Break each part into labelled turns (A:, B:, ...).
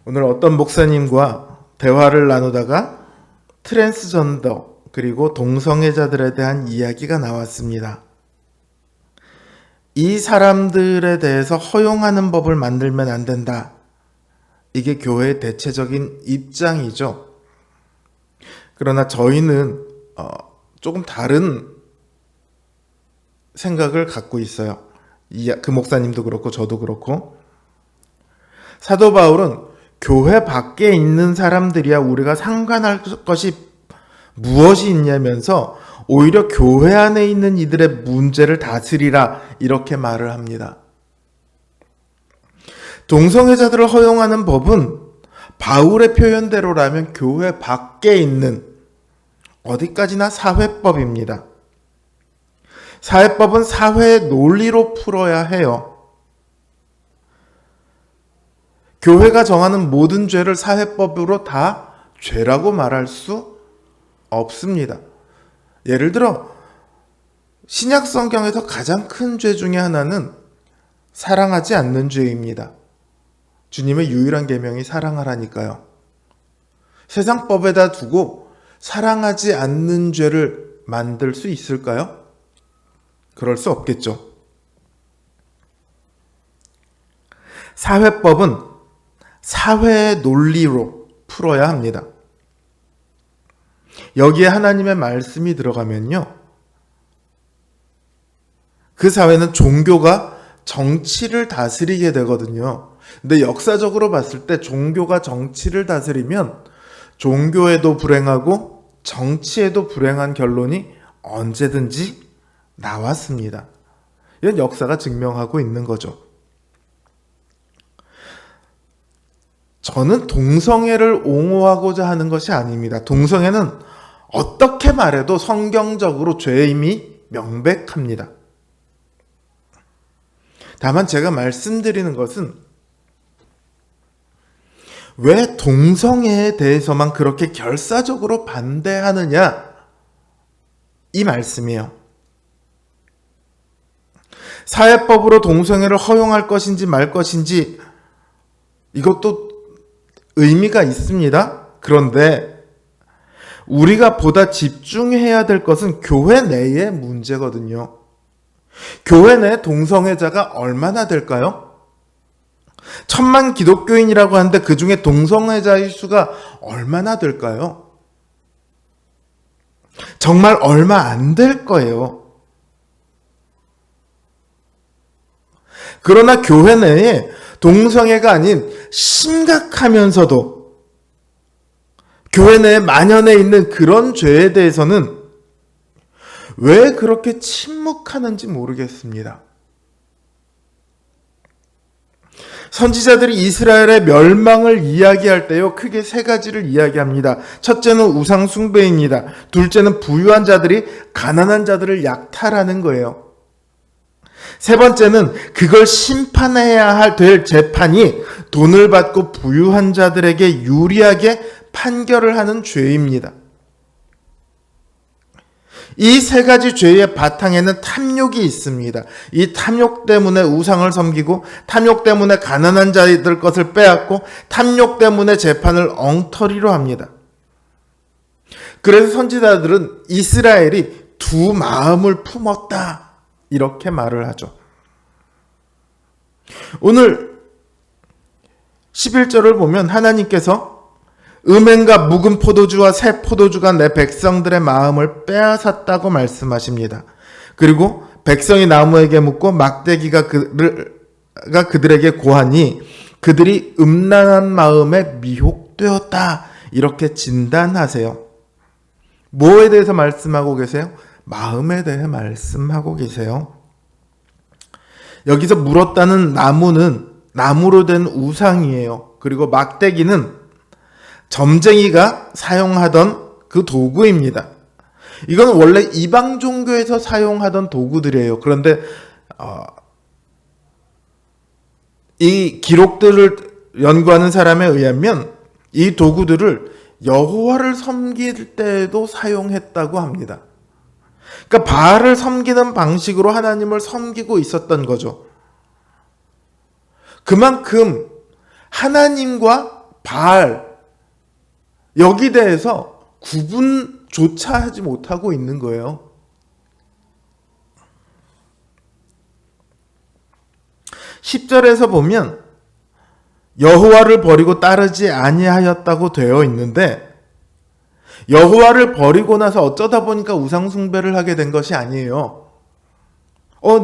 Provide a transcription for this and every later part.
A: 오늘 어떤 목사님과 대화를 나누다가 트랜스전더 그리고 동성애자들에 대한 이야기가 나왔습니다. 이 사람들에 대해서 허용하는 법을 만들면 안 된다. 이게 교회의 대체적인 입장이죠. 그러나 저희는 조금 다른 생각을 갖고 있어요. 그 목사님도 그렇고 저도 그렇고. 사도 바울은 교회 밖에 있는 사람들이야 우리가 상관할 것이 무엇이 있냐면서 오히려 교회 안에 있는 이들의 문제를 다스리라 이렇게 말을 합니다. 동성애자들을 허용하는 법은 바울의 표현대로라면 교회 밖에 있는 어디까지나 사회법입니다. 사회법은 사회의 논리로 풀어야 해요. 교회가 정하는 모든 죄를 사회법으로 다 죄라고 말할 수 없습니다. 예를 들어 신약 성경에서 가장 큰 죄 중에 하나는 사랑하지 않는 죄입니다. 주님의 유일한 계명이 사랑하라니까요. 세상 법에다 두고 사랑하지 않는 죄를 만들 수 있을까요? 그럴 수 없겠죠. 사회법은 사회의 논리로 풀어야 합니다. 여기에 하나님의 말씀이 들어가면요. 그 사회는 종교가 정치를 다스리게 되거든요. 근데 역사적으로 봤을 때 종교가 정치를 다스리면 종교에도 불행하고 정치에도 불행한 결론이 언제든지 나왔습니다. 이건 역사가 증명하고 있는 거죠. 저는 동성애를 옹호하고자 하는 것이 아닙니다. 동성애는 어떻게 말해도 성경적으로 죄임이 명백합니다. 다만 제가 말씀드리는 것은 왜 동성애에 대해서만 그렇게 결사적으로 반대하느냐 이 말씀이에요. 사회법으로 동성애를 허용할 것인지 말 것인지 이것도 의미가 있습니다. 그런데 우리가 보다 집중해야 될 것은 교회 내의 문제거든요. 교회 내 동성애자가 얼마나 될까요? 1000만 기독교인이라고 하는데 그 중에 동성애자의 수가 얼마나 될까요? 정말 얼마 안 될 거예요. 그러나 교회 내에 동성애가 아닌 심각하면서도 교회 내에 만연해 있는 그런 죄에 대해서는 왜 그렇게 침묵하는지 모르겠습니다. 선지자들이 이스라엘의 멸망을 이야기할 때요, 크게 세 가지를 이야기합니다. 첫째는 우상 숭배입니다. 둘째는 부유한 자들이 가난한 자들을 약탈하는 거예요. 세 번째는 그걸 심판해야 될 재판이 돈을 받고 부유한 자들에게 유리하게 판결을 하는 죄입니다. 이 세 가지 죄의 바탕에는 탐욕이 있습니다. 이 탐욕 때문에 우상을 섬기고 탐욕 때문에 가난한 자들 것을 빼앗고 탐욕 때문에 재판을 엉터리로 합니다. 그래서 선지자들은 이스라엘이 두 마음을 품었다 이렇게 말을 하죠. 오늘 11절을 보면 하나님께서 음행과 묵은 포도주와 새 포도주가 내 백성들의 마음을 빼앗았다고 말씀하십니다. 그리고 백성이 나무에게 묻고 막대기가 그들에게 고하니 그들이 음란한 마음에 미혹되었다 이렇게 진단하세요. 뭐에 대해서 말씀하고 계세요? 마음에 대해 말씀하고 계세요. 여기서 물었다는 나무는 나무로 된 우상이에요. 그리고 막대기는 점쟁이가 사용하던 그 도구입니다. 이건 원래 이방 종교에서 사용하던 도구들이에요. 그런데 이 기록들을 연구하는 사람에 의하면 이 도구들을 여호와를 섬길 때에도 사용했다고 합니다. 그러니까 바알을 섬기는 방식으로 하나님을 섬기고 있었던 거죠. 그만큼 하나님과 바알, 여기 대해서 구분조차 하지 못하고 있는 거예요. 10절에서 보면 여호와를 버리고 따르지 아니하였다고 되어 있는데, 여호와를 버리고 나서 어쩌다 보니까 우상 숭배를 하게 된 것이 아니에요.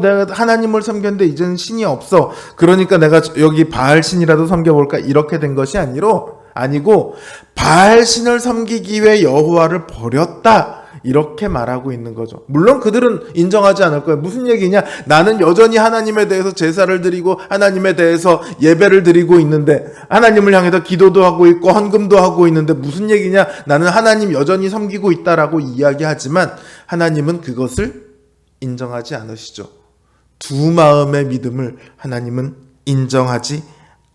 A: 내가 하나님을 섬겼는데 이제는 신이 없어, 그러니까 내가 여기 바알 신이라도 섬겨볼까, 이렇게 된 것이 아니고 바알 신을 섬기기 위해 여호와를 버렸다, 이렇게 말하고 있는 거죠. 물론 그들은 인정하지 않을 거예요. 무슨 얘기냐? 나는 여전히 하나님에 대해서 제사를 드리고 하나님에 대해서 예배를 드리고 있는데, 하나님을 향해서 기도도 하고 있고 헌금도 하고 있는데 무슨 얘기냐? 나는 하나님 여전히 섬기고 있다라고 이야기하지만 하나님은 그것을 인정하지 않으시죠. 두 마음의 믿음을 하나님은 인정하지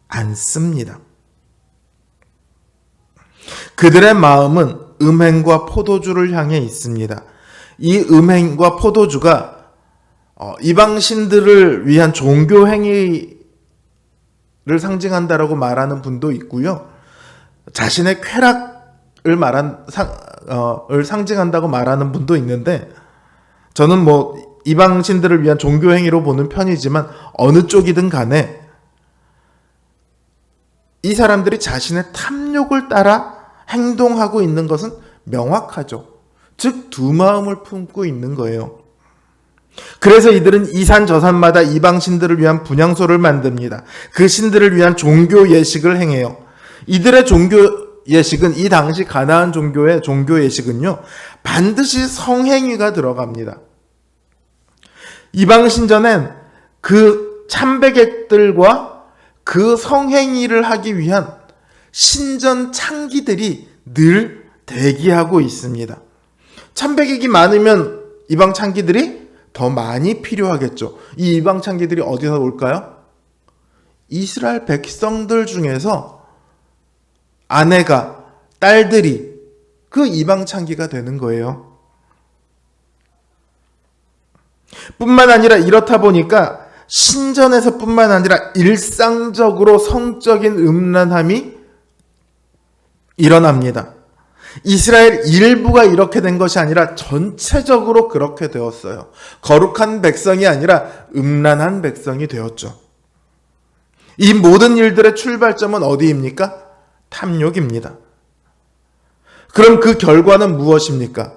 A: 않습니다. 그들의 마음은 음행과 포도주를 향해 있습니다. 이 음행과 포도주가 이방신들을 위한 종교 행위를 상징한다라고 말하는 분도 있고요. 자신의 쾌락을 상징한다고 말하는 분도 있는데, 저는 이방신들을 위한 종교 행위로 보는 편이지만 어느 쪽이든 간에 이 사람들이 자신의 탐욕을 따라 행동하고 있는 것은 명확하죠. 즉 두 마음을 품고 있는 거예요. 그래서 이들은 이산 저산마다 이방신들을 위한 분향소를 만듭니다. 그 신들을 위한 종교 예식을 행해요. 이들의 종교 예식은, 이 당시 가나안 종교의 종교 예식은요, 반드시 성행위가 들어갑니다. 이방신전엔 그 참배객들과 그 성행위를 하기 위한 신전 창기들이 늘 대기하고 있습니다. 참배객이 많으면 이방 창기들이 더 많이 필요하겠죠. 이 이방 창기들이 어디서 올까요? 이스라엘 백성들 중에서 아내가, 딸들이 그 이방 창기가 되는 거예요. 뿐만 아니라 이렇다 보니까 신전에서 뿐만 아니라 일상적으로 성적인 음란함이 일어납니다. 이스라엘 일부가 이렇게 된 것이 아니라 전체적으로 그렇게 되었어요. 거룩한 백성이 아니라 음란한 백성이 되었죠. 이 모든 일들의 출발점은 어디입니까? 탐욕입니다. 그럼 그 결과는 무엇입니까?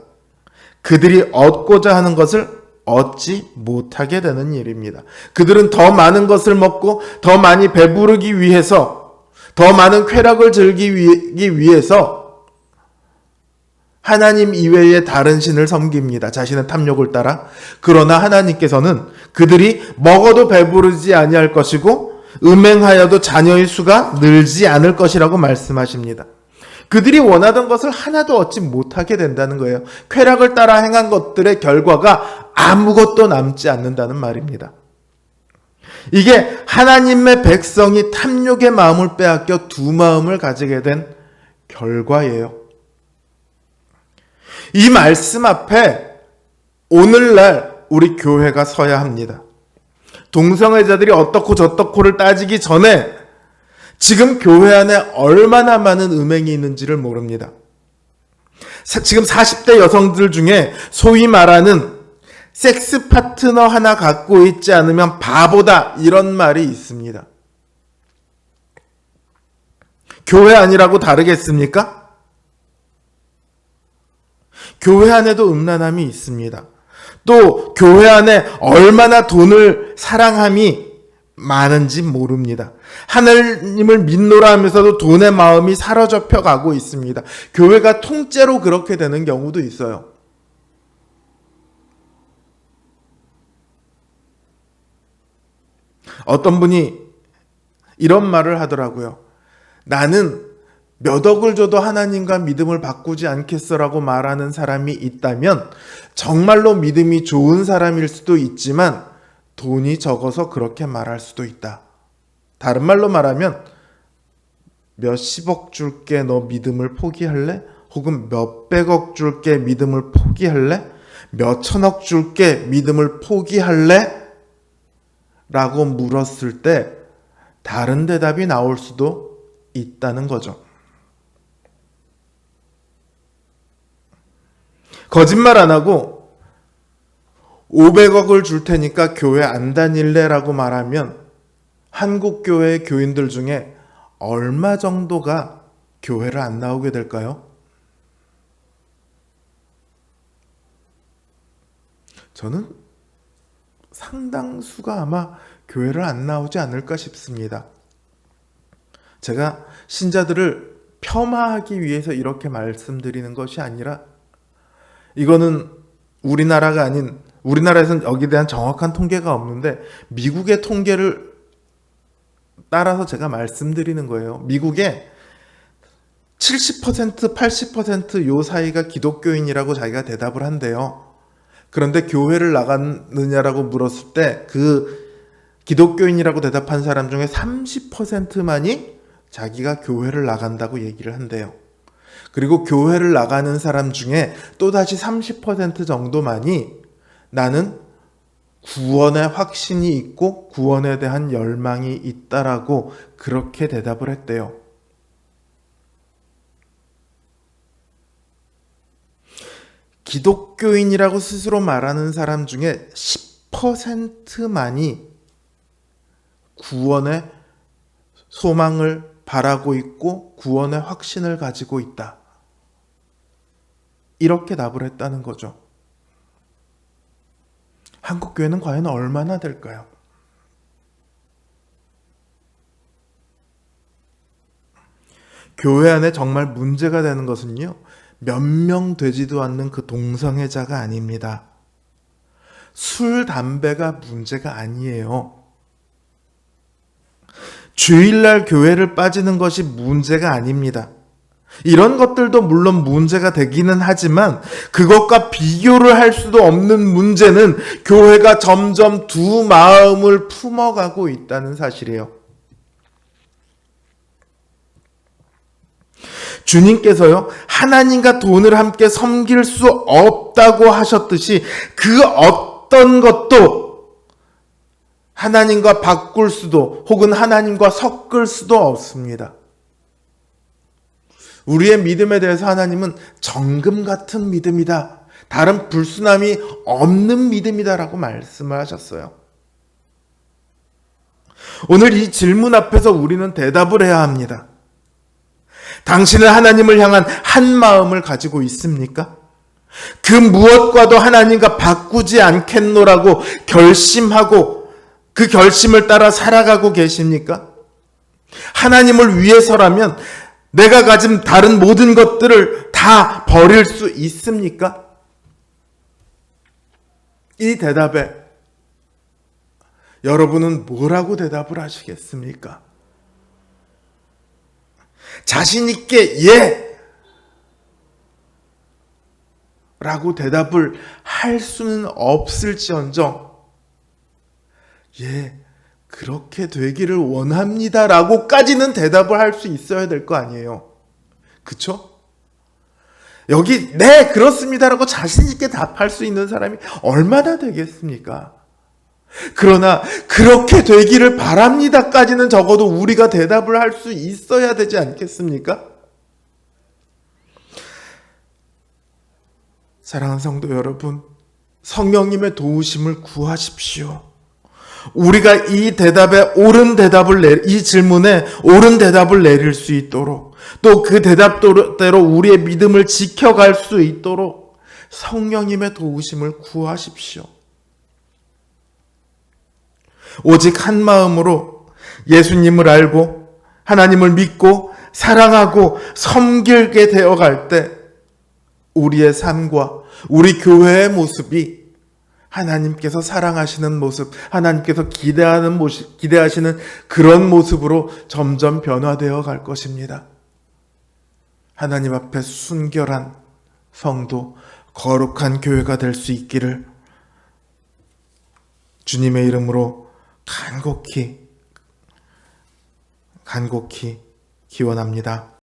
A: 그들이 얻고자 하는 것을 얻지 못하게 되는 일입니다. 그들은 더 많은 것을 먹고 더 많이 배부르기 위해서, 더 많은 쾌락을 즐기기 위해서 하나님 이외의 다른 신을 섬깁니다. 자신의 탐욕을 따라. 그러나 하나님께서는 그들이 먹어도 배부르지 아니할 것이고 음행하여도 자녀의 수가 늘지 않을 것이라고 말씀하십니다. 그들이 원하던 것을 하나도 얻지 못하게 된다는 거예요. 쾌락을 따라 행한 것들의 결과가 아무것도 남지 않는다는 말입니다. 이게 하나님의 백성이 탐욕의 마음을 빼앗겨 두 마음을 가지게 된 결과예요. 이 말씀 앞에 오늘날 우리 교회가 서야 합니다. 동성애자들이 어떻고 저떻고를 따지기 전에 지금 교회 안에 얼마나 많은 음행이 있는지를 모릅니다. 지금 40대 여성들 중에 소위 말하는 섹스 파트너 하나 갖고 있지 않으면 바보다, 이런 말이 있습니다. 교회 아니라고 다르겠습니까? 교회 안에도 음란함이 있습니다. 또 교회 안에 얼마나 돈을 사랑함이 많은지 모릅니다. 하나님을 믿노라 하면서도 돈의 마음이 사로잡혀 가고 있습니다. 교회가 통째로 그렇게 되는 경우도 있어요. 어떤 분이 이런 말을 하더라고요. 나는 몇 억을 줘도 하나님과 믿음을 바꾸지 않겠어라고 말하는 사람이 있다면 정말로 믿음이 좋은 사람일 수도 있지만 돈이 적어서 그렇게 말할 수도 있다. 다른 말로 말하면 몇십억 줄게, 너 믿음을 포기할래? 혹은 몇백억 줄게, 믿음을 포기할래? 몇천억 줄게, 믿음을 포기할래? 라고 물었을 때 다른 대답이 나올 수도 있다는 거죠. 거짓말 안 하고 500억을 줄 테니까 교회 안 다닐래? 라고 말하면 한국 교회 교인들 중에 얼마 정도가 교회를 안 나오게 될까요? 저는 상당수가 아마 교회를 안 나오지 않을까 싶습니다. 제가 신자들을 폄하하기 위해서 이렇게 말씀드리는 것이 아니라 이거는 우리나라가 아닌, 우리나라에서는 여기에 대한 정확한 통계가 없는데 미국의 통계를 따라서 제가 말씀드리는 거예요. 미국에 70%, 80% 요 사이가 기독교인이라고 자기가 대답을 한대요. 그런데 교회를 나갔느냐라고 물었을 때 그 기독교인이라고 대답한 사람 중에 30%만이 자기가 교회를 나간다고 얘기를 한대요. 그리고 교회를 나가는 사람 중에 또다시 30% 정도만이 나는 구원의 확신이 있고 구원에 대한 열망이 있다라고 그렇게 대답을 했대요. 기독교인이라고 스스로 말하는 사람 중에 10%만이 구원의 소망을 바라고 있고 구원의 확신을 가지고 있다. 이렇게 답을 했다는 거죠. 한국 교회는 과연 얼마나 될까요? 교회 안에 정말 문제가 되는 것은요, 몇 명 되지도 않는 그 동성애자가 아닙니다. 술, 담배가 문제가 아니에요. 주일날 교회를 빠지는 것이 문제가 아닙니다. 이런 것들도 물론 문제가 되기는 하지만 그것과 비교를 할 수도 없는 문제는 교회가 점점 두 마음을 품어가고 있다는 사실이에요. 주님께서요, 하나님과 돈을 함께 섬길 수 없다고 하셨듯이 그 어떤 것도 하나님과 바꿀 수도 혹은 하나님과 섞을 수도 없습니다. 우리의 믿음에 대해서 하나님은 정금 같은 믿음이다, 다른 불순함이 없는 믿음이다라고 말씀을 하셨어요. 오늘 이 질문 앞에서 우리는 대답을 해야 합니다. 당신은 하나님을 향한 한 마음을 가지고 있습니까? 그 무엇과도 하나님과 바꾸지 않겠노라고 결심하고 그 결심을 따라 살아가고 계십니까? 하나님을 위해서라면 내가 가진 다른 모든 것들을 다 버릴 수 있습니까? 이 대답에 여러분은 뭐라고 대답을 하시겠습니까? 자신 있게 예! 라고 대답을 할 수는 없을지언정 예, 그렇게 되기를 원합니다 라고까지는 대답을 할 수 있어야 될 거 아니에요. 그쵸? 여기 네 그렇습니다 라고 자신 있게 답할 수 있는 사람이 얼마나 되겠습니까? 그러나 그렇게 되기를 바랍니다까지는 적어도 우리가 대답을 할 수 있어야 되지 않겠습니까? 사랑하는 성도 여러분, 성령님의 도우심을 구하십시오. 우리가 이 대답에 옳은 대답을 이 질문에 옳은 대답을 내릴 수 있도록, 또 그 대답대로 우리의 믿음을 지켜갈 수 있도록 성령님의 도우심을 구하십시오. 오직 한 마음으로 예수님을 알고 하나님을 믿고 사랑하고 섬기게 되어갈 때 우리의 삶과 우리 교회의 모습이 하나님께서 사랑하시는 모습, 하나님께서 기대하시는 그런 모습으로 점점 변화되어 갈 것입니다. 하나님 앞에 순결한 성도, 거룩한 교회가 될 수 있기를 주님의 이름으로 간곡히 기원합니다.